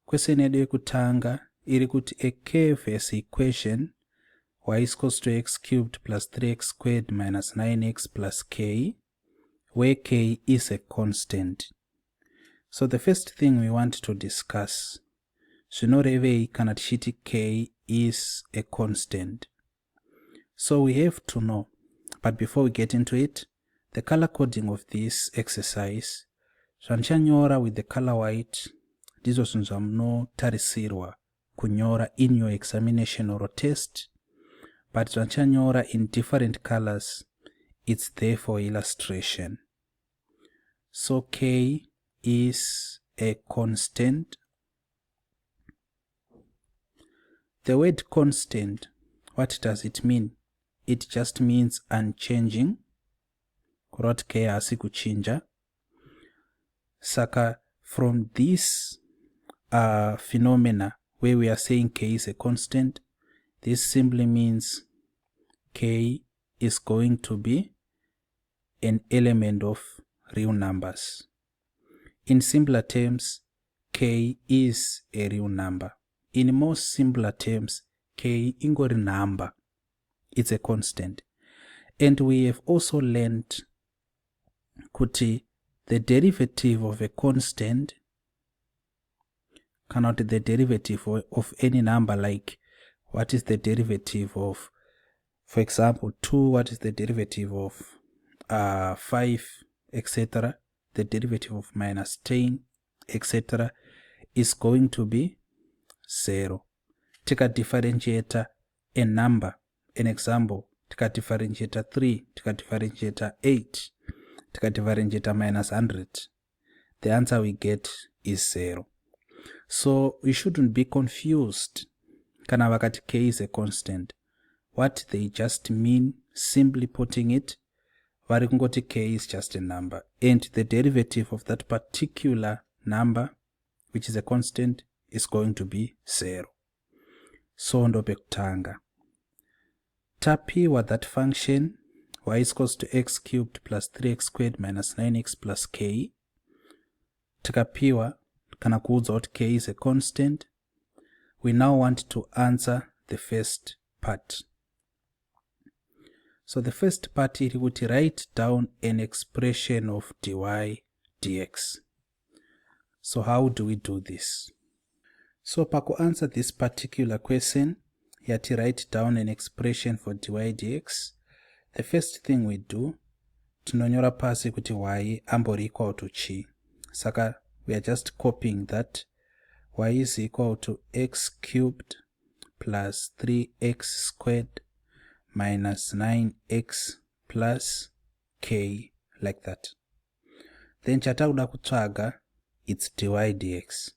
question yedu yekutanga iri kuti a curve has equation y is equals to x cubed plus 3x squared minus 9x plus k, where k is a constant. So the first thing we want to discuss, zvinorevei kana tichiti k is a constant. So we have to know, but before we get into it, the color coding of this exercise, zvandichanyora with the color white, ndizvo zvinhu zvamunotarisirwa kunyora in your examination or test, but zvandichanyora in different colors, it's there for illustration. So k is a constant. The word constant, what does it mean? It just means unchanging. Kuroti k hasi kuchinja. Saka from this phenomena where we are saying k is a constant, this simply means k is going to be an element of real numbers. In simpler terms, k is a real number. In most simpler terms, k ingori number. It's a constant. And we have also learned kuti the derivative of a constant, cannot the derivative of any number, like what is the derivative of, for example, 2, what is the derivative of 5, etc. The derivative of minus 10, etc. is going to be 0. Take a differentiator, a number, an example, take a differentiator 3, take a differentiator 8, take a differentiator minus 100. The answer we get is 0. So we shouldn't be confused. Kana vakati k is a constant. What they just mean, simply putting it, vari kungoti k is just a number, and the derivative of that particular number, which is a constant, is going to be 0. So ndo pekutanga. Tapiwa that function y is equals to x cubed plus 3x squared minus 9x plus k. Tikapiwa kana kuudza kuti k is a constant. We now want to answer the first part. So the first part iri kuti write down an expression of dy dx. So how do we do this? So paku answer this particular question, yati write down an expression for dy dx, the first thing we do, tinonyora pasi kuti y ambori equal to chi. Saka we are just copying that y is equal to x cubed plus 3x squared minus 9x plus k, like that. Then chatauda kutsvaga, it's dy dx.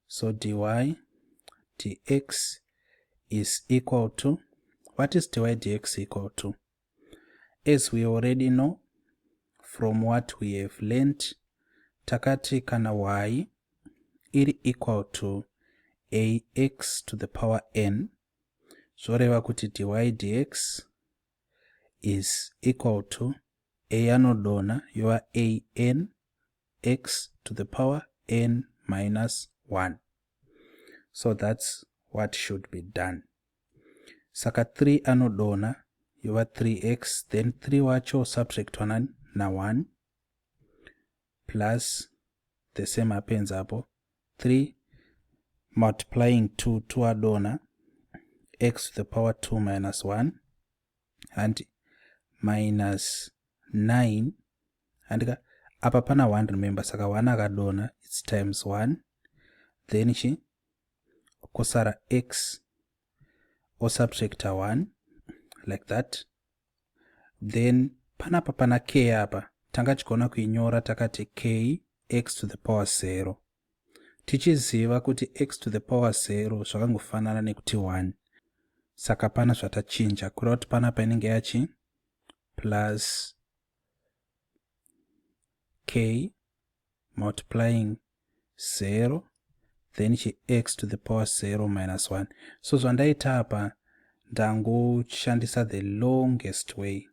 So dy dx is equal to, what is dy dx equal to? As we already know from what we have learned, takati kana y iri equal to ax to the power n, zvoreva kuti dy dx is equal to a anodona yova an x to the power n minus 1. So that's what should be done. Saka 3 anodona yova 3x, then 3 wacho subtract 1 na 1 plus the same happens apo 3 multiplying 2 adona x to the power 2 minus 1 and minus 9, and apa pana 1, remember, saka 1 akadona, it's times 1, then chi kosara x or subtract 1, like that. Then panapa pana k apa, tanga chikona kuinyora takati k x to the power 0. Tichiziva kuti x to the power 0 zvakangofanana nekuti 1. Saka pana zvatachinja, kureva kuti pana painenge yachi plus k multiplying 0, then chi x to the power 0 minus 1. So zvandaita apa ndangoshandisa the longest way.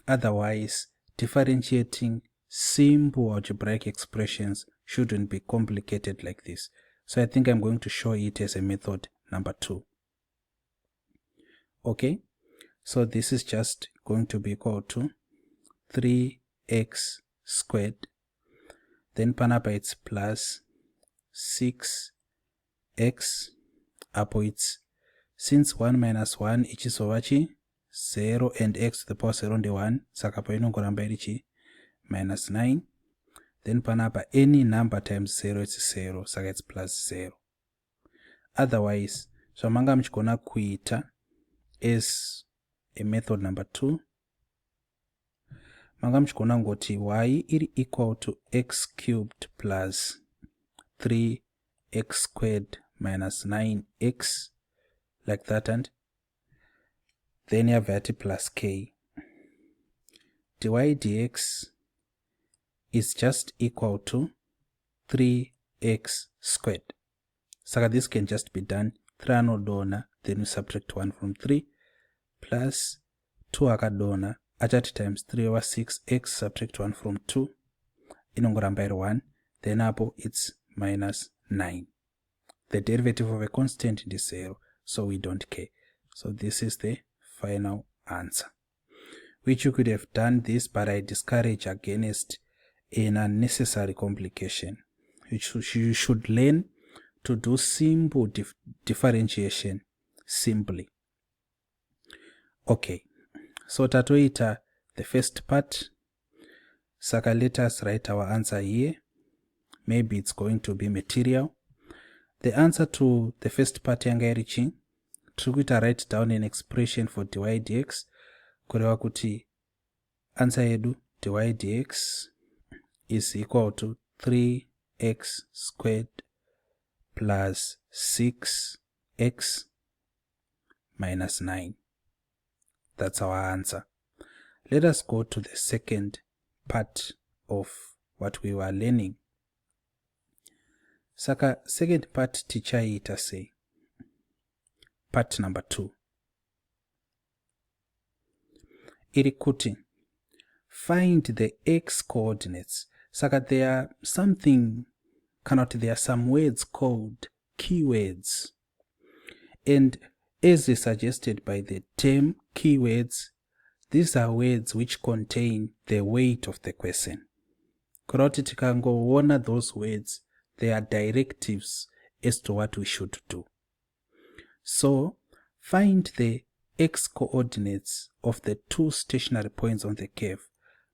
Otherwise, differentiating simple algebraic expressions shouldn't be complicated like this. So I think I'm going to show it as a method number 2. Okay, so this is just going to be equal to 3x squared, then panapa it's plus 6x apo it's, since 1 minus 1 ichizova chi 0 and x to the power 0 ndi 1, saka pa inongoramba iri chi minus 9, then panapa any number times 0 it's 0, saka it's plus 0. Otherwise zvamanga muchigona kuita as a method number 2, manga muchigona ngoti y iri equal to x cubed plus 3x squared minus 9x, like that, and then you have that plus k. dy dx is just equal to 3x squared. So this can just be done 3 anodona, then we subtract 1 from 3, plus 2 akadona, achati times 3 over 6x, subtract 1 from 2, inongoramba iri 1, then apo it's minus 9. The derivative of a constant is 0, so we don't care. So this is the final answer, which you could have done this, but I discourage against an unnecessary complication. You should learn to do simple differentiation simply. Okay, so tatoita the first part, saka let us write our answer here. Maybe it's going to be material. The answer to the first part yanga iri chi, tikuita write down an expression for dy dx, kureva kuti answer yedu dy dx is equal to 3x squared plus 6x minus 9. That's our answer. Let us go to the second part of what we were learning. Saka second part tichaita say part number 2. Iri kuti find the x coordinates. Saka there are some words called keywords, and as is suggested by the term keywords, these are words which contain the weight of the question. Kuroti tikangoona those words, they are directives as to what we should do. So find the x coordinates of the 2 stationary points on the curve.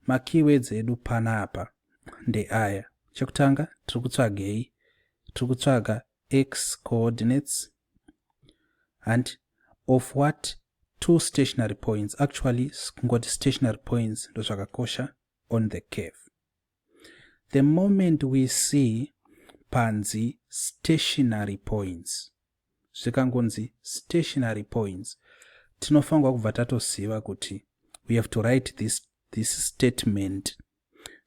Ma keywords edu panapa nde aya. Chekutanga tikutsvaga x coordinates and of what 2 stationary points. Actually ngoti stationary points ndo zvakakosha on the curve. The moment we see panzi stationary points, zvikangonzi stationary points, tinofanirwa kubva tatoziva kuti we have to write this statement.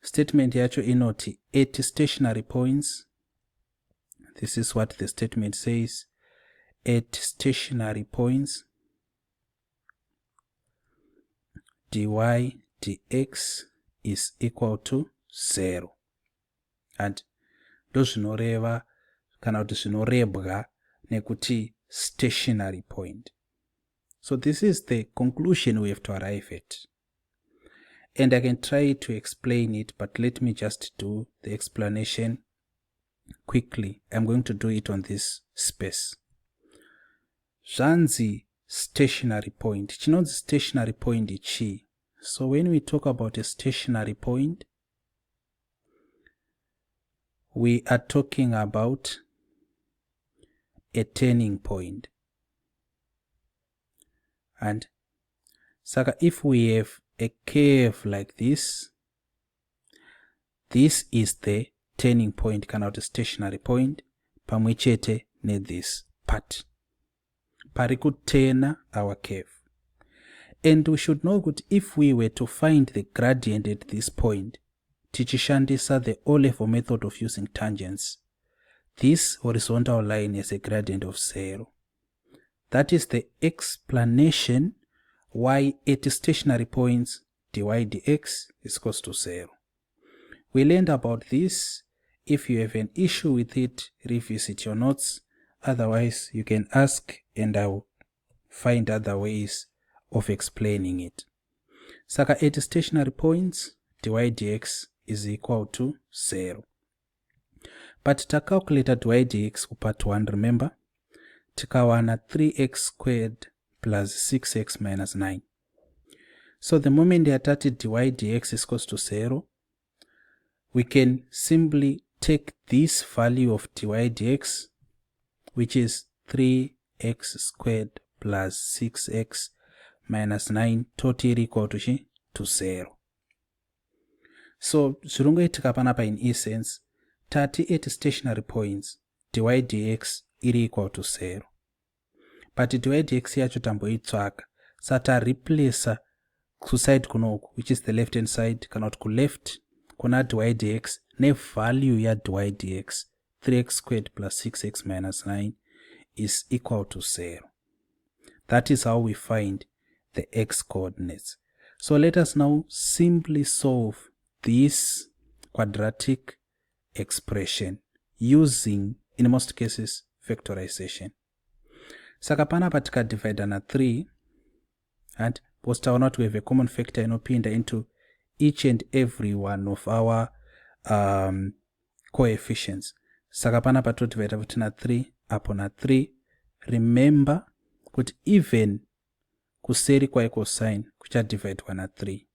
Statement yacho inoti at stationary points, this is what the statement says, at stationary points dy dx is equal to 0. And ndozvinoreva kana kuti zvinorebwa nekuti stationary point. So this is the conclusion we have to arrive at. And I can try to explain it, but let me just do the explanation quickly. I'm going to do it on this space. Zvanzi stationary point. Chinonzi stationary point ichi. So when we talk about a stationary point, we are talking about a turning point. And saka if we have a curve like this is the turning point, kana kuti stationary point, pamwechete ne this part pari kutena our curve. And we should know that if we were to find the gradient at this point, tichishandisa the O-level method of using tangents, this horizontal line is a gradient of 0. That is the explanation why at stationary points dy dx is equals to 0. We learned about this If you have an issue with it, revisit your notes. Otherwise, you can ask and I'll find other ways of explaining it. Saka at stationary points, dy dx is equal to 0. But to calculate dy dx part 1, remember, tikawana 3x squared plus 6x minus 9. So the moment that dy dx is equals to 0, we can simply take this value of dy dx, which is 3x squared plus 6x minus 9 totally equal to 0. So zvirungoitika panapa in essence, tati at stationary points dy dx iri equal to 0. But dy dx yacho tamboitsvaka, sata replace kuside kunoku, which is the left hand side, kana kuti kuleft kuna dy dx ne value ya dy dx 3x squared plus 6x minus 9 is equal to 0. That is how we find the x coordinates. So let us now simply solve this quadratic expression using, in most cases, factorization. Saka panapa tikadivide na 3, and because taona to have a common factor inopinda into each and every one of our coefficients. Saka panapa todivide futi na 3 apo na 3. Remember kuti even kuseri kwa cosine kuchadividwa na 3.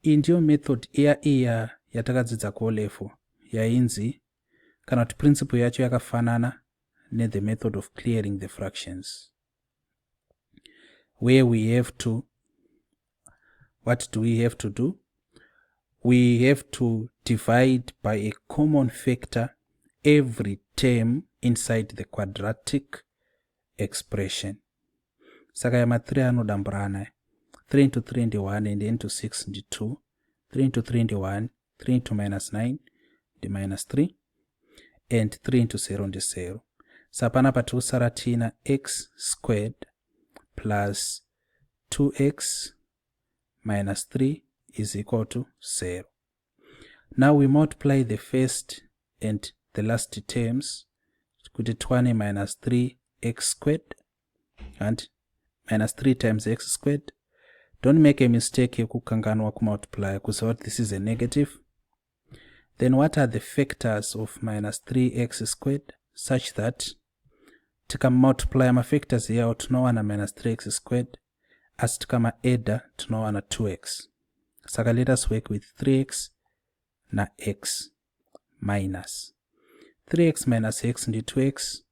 Iyi ndiyo method iya yatakadzidza ku level yainzi kana kuti principle yacho yakafanana ne the method of clearing the fractions, where we have to, what do we have to do? We have to divide by a common factor every term inside the quadratic expression. Saka yama 3 anodamburana. 3 into 3 ndi 1 and into 6 ndi 2. 3 into 3 ndi 1. 3 into minus 9 ndi minus 3. And 3 into 0 ndi 0. Sapana pa tikusara tina x squared plus 2x minus 3 is equal to 0. Now we multiply the first and the last terms. Kuti 20 minus 3x squared and minus 3 times x squared. Don't make a mistake kukanganwa kumultiply because what this is a negative. Then what are the factors of minus 3x squared such that tika multiply ma factors here tunowana minus 3x squared, as tika ma adder tunowana 2x. Saka let us work with 3x na x minus 3x minus x ndi 2x.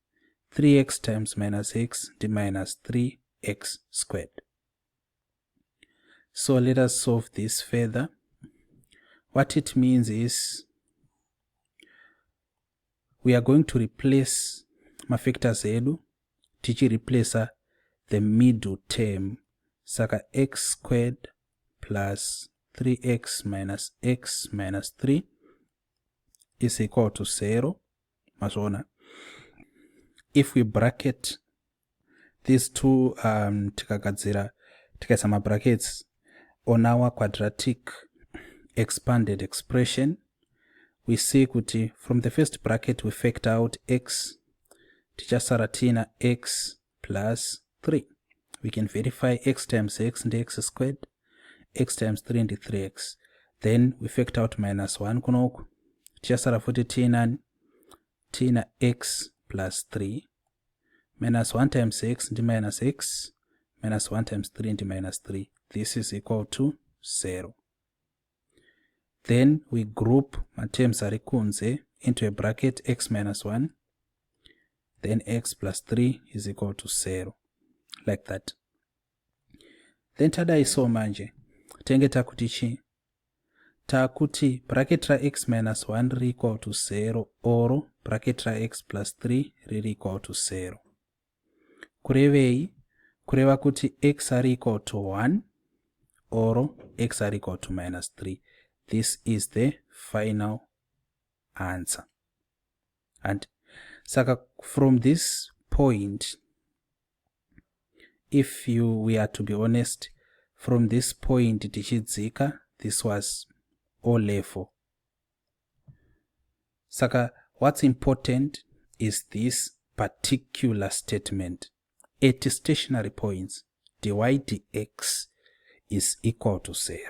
3x times minus x ndi minus 3x squared. So let us solve this further. What it means is we are going to replace ma factors edu, tichi replace the middle term. Saka x squared plus 3x minus x minus 3 is equal to 0. Masona. If we bracket these two tikagadzira tikaisa ma brackets on our quadratic expanded expression, we see kuti from the first bracket we factor out x, tichasara tina x plus 3. We can verify x times x and x squared, x times 3 and 3x. Then we factor out minus 1 kunoku, tichasara futi tina x plus 3, minus 1 times x and minus x, minus 1 times 3 and minus 3. This is equal to 0. Then we group my terms are kunze into a bracket x minus 1, then x plus 3 is equal to 0, like that. Then tada iso manje tenge takutichi takuti bracket ra x minus 1 is equal to 0 or bracket ra x plus 3 is equal to 0. Kurevei kureva kuti x are equal to 1 or x are equal to minus 3. This is the final answer. And saka from this point, if we are to be honest, from this point tichidzika, this was O level. Saka what's important is this particular statement. At stationary points, dy dx is equal to 0.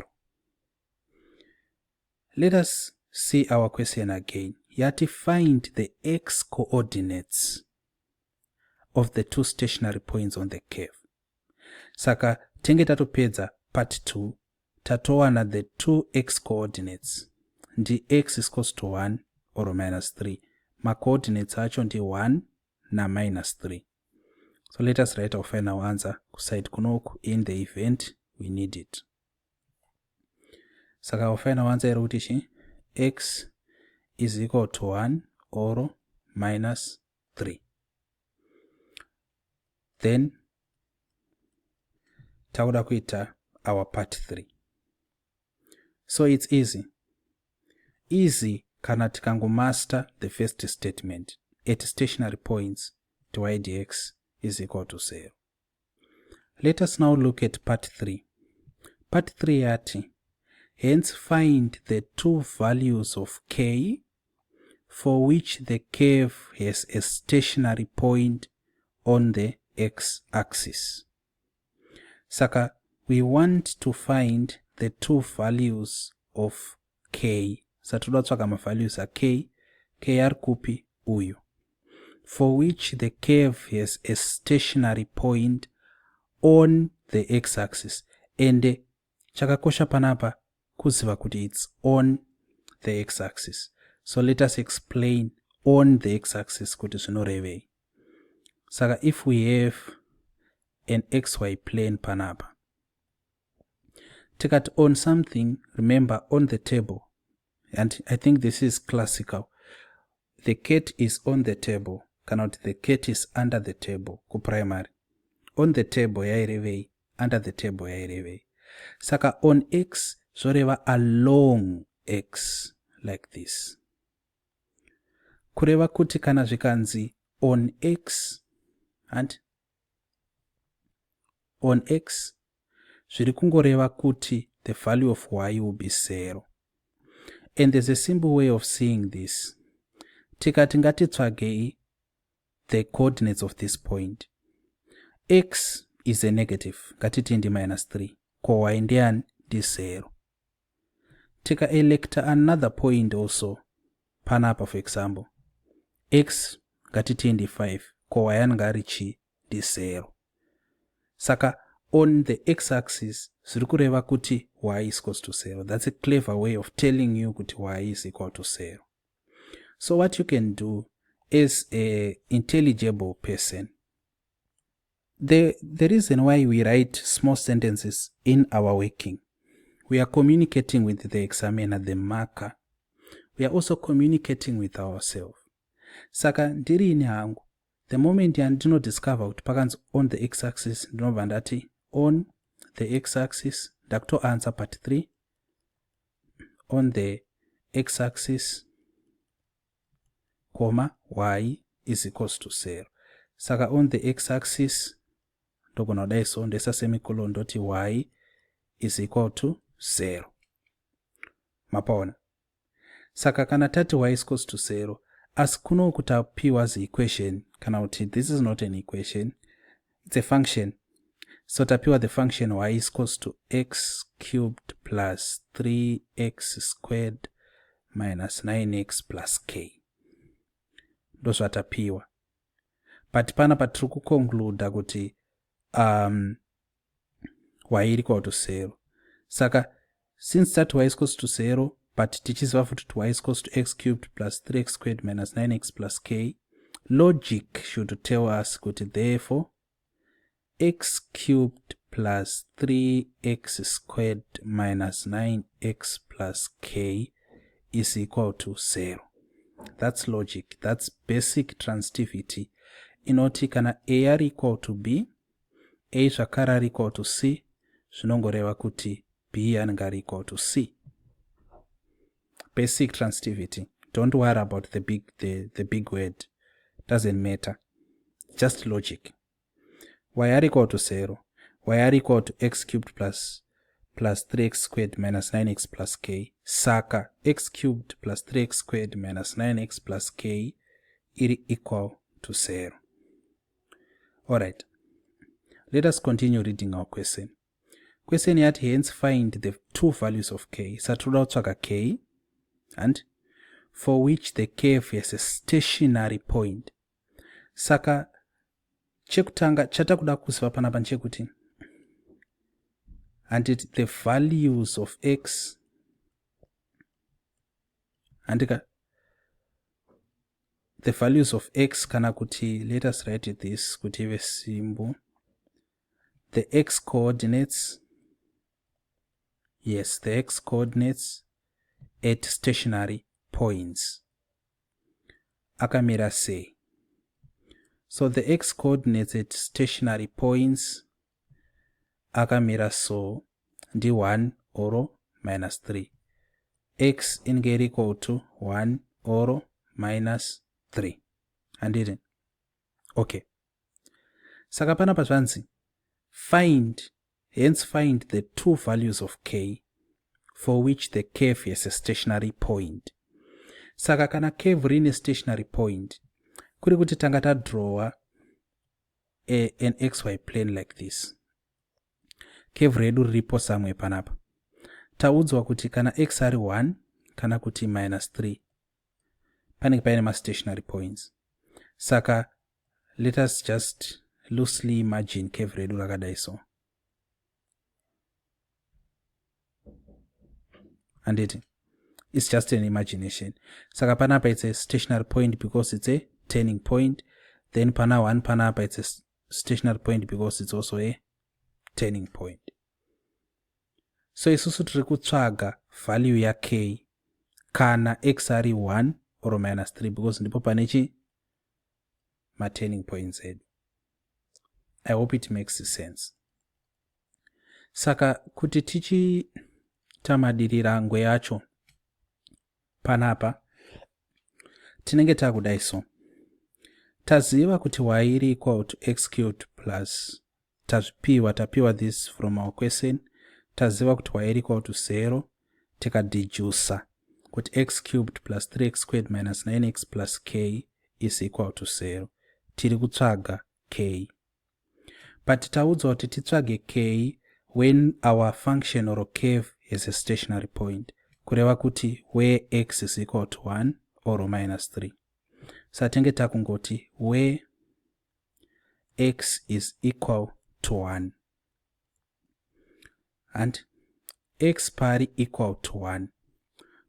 Let us see our question again. Yet find the x coordinates of the two stationary points on the curve. Saka tenge tatopedza part 2, tatowana the two x coordinates. Ndi x is equals to 1 or minus 3. Ma coordinates acho ndi 1 na minus 3. So let us write our final answer kuside kunoku in the event we need it. Saka our final answer is x is equal to 1 or minus 3. Then tauda kuita our part 3. So it's easy. Easy kana tikango master the first statement. At stationary points, dy dx is equal to 0. Let us now look at part 3. Part 3 yati, hence find the two values of k for which the curve has a stationary point on the x-axis. Saka, we want to find the two values of k. Satuda tswaka ma values are k ari kupi uyu, for which the curve has a stationary point on the x-axis. And chakakosha panapa kuziva kuti it's on the x-axis. So let us explain on the x-axis kuti zvinorevei. Saka if we have an xy plane panapa, take it on something, remember on the table, and I think this is classical. The cat is on the table, cannot the cat is under the table, ku primary. On the table yairevei, under the table yairevei. Saka on x, zoreva along x, like this. Kureva kuti kana zvikanzi on x, and on x, zviri kungoreva kuti the value of y will be 0. And there's a simple way of seeing this. Tikati ngatitsvagei the coordinates of this point. X is a negative, ngatiti ndi minus 3, ko y ndiani ndi 0. Tika electa another point also, panapa for example. X ngatiti ndi 5, ko y ngari chi ndi 0. Saka on the x-axis, zviri kureva kuti y is equal to 0. That's a clever way of telling you kuti y is equal to 0. So what you can do as an intelligible person, the reason why we write small sentences in our working, we are communicating with the examiner, the marker. We are also communicating with ourselves. Saka ndiri ine hangu, the moment yandino discover kuti pakanzi on the x-axis, ndinobva ndati on the x-axis, ndakuto answer part 3, on the x-axis, comma, y is equals to 0. Saka on the x-axis, ndogona daiso ndesa semicolon doti y is equal to 0. Mapaona. Saka kana tati y is equals to 0, as kuno kutapiwa the equation, kana uti this is not an equation, it's a function. So tapiwa the function y is equals to x cubed plus 3x squared minus 9x plus k. Ndozva tapiwa. But pana patiri kuconclude kuti y is equal to 0. Saka since that y is equals to 0, but tichiziva futi kuti y is equals to x cubed plus 3x squared minus 9x plus k, logic should tell us kuti therefore x cubed plus 3x squared minus 9x plus k is equal to 0. That's logic. That's basic transitivity. Inoti kana a are equal to b, a zvakare are equal to c, zvinongoreva kuti b anenge equal to c. Basic transitivity. Don't worry about the big word. Doesn't matter. Just logic. Y are equal to 0. Y are equal to x cubed plus plus 3x squared minus 9x plus k. Saka x cubed plus 3x squared minus 9x plus k is equal to 0. Alright, let us continue reading our question. Question yet hence find the two values of k. Satruda utsvaga k and for which the curve has a stationary point. Saka chekutanga chatakuda kuziva panapa nchekuti and the values of x and the values of x kana kuti, let us write this kuti ive symbol, the x coordinates, yes, the x coordinates at stationary points akamira sei. So the x coordinates at stationary points akamira so ndi 1 or minus 3. X inge equal to 1 or minus 3. Handiti? Okay. Saka panapa zvanzi find the two values of k for which the curve has a stationary point. Saka kana curve rine stationary point kuri kuti tanga tadrawa an xy plane like this. Curve redu riripo somewhere panapa. Taudzwa kuti kana x ari 1 kana kuti minus 3 panenge paine ma stationary points. Saka let us just loosely imagine curve redu rakadai so. And it's just an imagination. Saka panapa it's a stationary point because it's a turning point. Then pana 1 panapa it's a stationary point because it's also a turning point. So isusu tiri kutsvaga value ya k kana x ari 1 or minus 3 because ndipo panechi ma turning points edu. I hope it makes sense. Saka kuti tichi tamadirira ngwe yacho panapa tinenge takudai so. Taziva kuti y iri equal to x cubed plus tapiwa this from our question. Taziva kuti y iri equal to 0 tikadijusa kuti x cubed plus 3x squared minus 9x plus k is equal to 0. Tiri kutsvaga k. But taudzwa kuti titsvage k when our function or curve is a stationary point. Kureva kuti where x is equal to 1 or minus 3. Satenge takungoti where x is equal to 1 and x pari equal to 1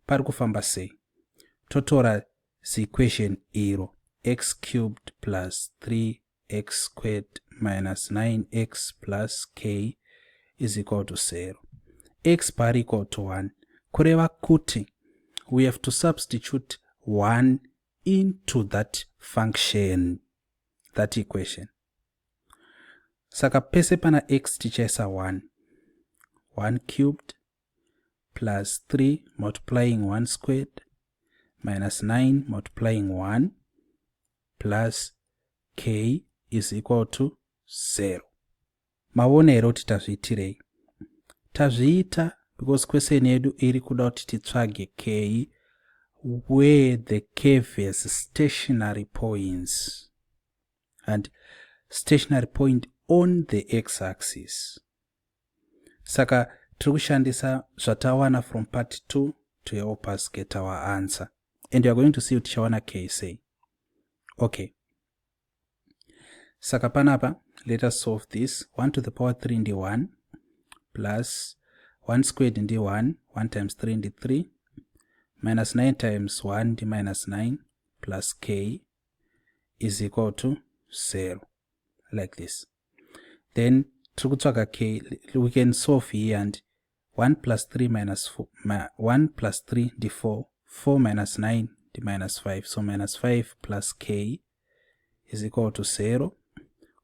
pari kufamba sei. Totora the equation iro x cubed plus 3x squared minus 9x plus k is equal to 0. X pari equal to 1 kureva kuti we have to substitute 1 into that function, that equation. Saka pese pana x tichaisa 1 cubed plus 3 multiplying 1 squared minus 9 multiplying 1 plus k is equal to 0. Maonero kuti tazviitirei. Tazviita because question yedu iri kuda kuti titsvage k where the curve has stationary points and stationary point on the x-axis. Saka tiri kushandisa zvatawana from part 2 to help us get our answer. And we are going to see tichawana k say. Okay. Saka panapa, let us solve this. 1 to the power 3 ndi 1 plus 1 squared ndi 1, 1 times 3 ndi 3, minus 9 times 1 ndi minus 9 plus k is equal to 0, like this. Then trikutsvaga k, we can solve here and 1 plus 3 minus 4, 1 plus 3 ndi 4, 4 minus 9 ndi minus 5, so minus 5 plus k is equal to 0.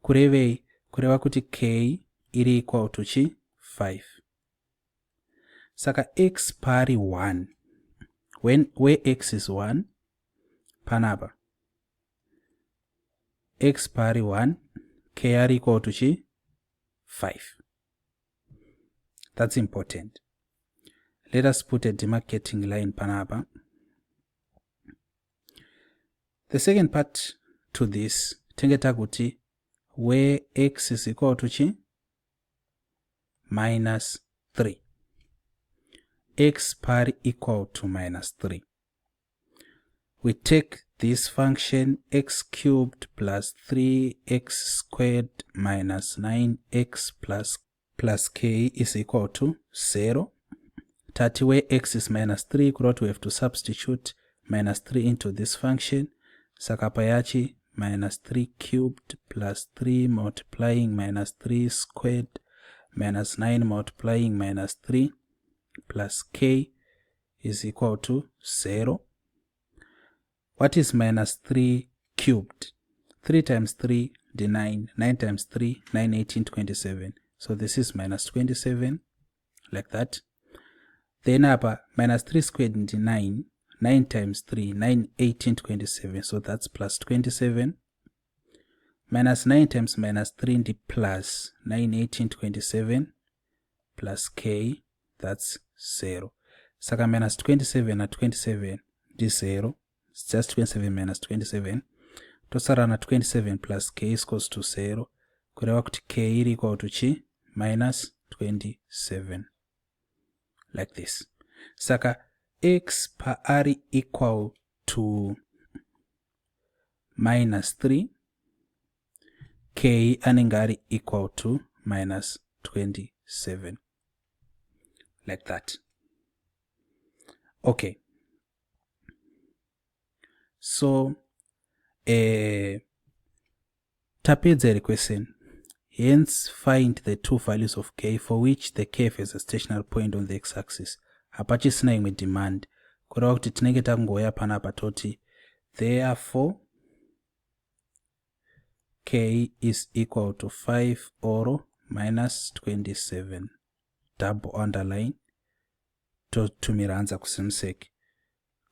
Kureva kuti k iri equal to chi 5. Saka x pari 1 where x is 1 panapa x pari 1 k are equal to chi 5. That's important. Let us put a demarcating line panapa. The second part to this, tengeta kuti where x is equal to chi? Minus 3. X par equal to minus 3. We take this function x cubed plus 3x squared minus 9x plus k is equal to 0. Tati where x is minus 3, we have to substitute minus 3 into this function. Sakapayachi minus 3 cubed plus 3 multiplying minus 3 squared minus 9 multiplying minus 3 plus k is equal to 0. What is minus 3 cubed? 3 times 3, the 9. 9 times 3, 9, 18, 27. So this is minus 27, like that. Then upper, minus 3 squared into 9. 9 times 3, 9, 18, 27. So that's plus 27. Minus 9 times minus 3 into plus 9, 18, 27. Plus k, that's 0. Saka minus 27 at 27, this 0. It's just 27 minus 27. Tosarana 27 plus k is equals to 0. Kurewa kuti k is equal to chi minus 27. Like this. Saka x per r equal to minus 3. K anengari equal to minus 27. Like that. Okay. So, tapedza question. Hence, find the two values of k for which the kf has a stationary point on the x-axis. Apachi sina imwe demand. Kura kuti tinenge tangoya panapa toti. Therefore, k is equal to 5 or minus 27. Double underline. To miranza ku ZIMSEC.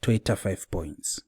Toita 5 points.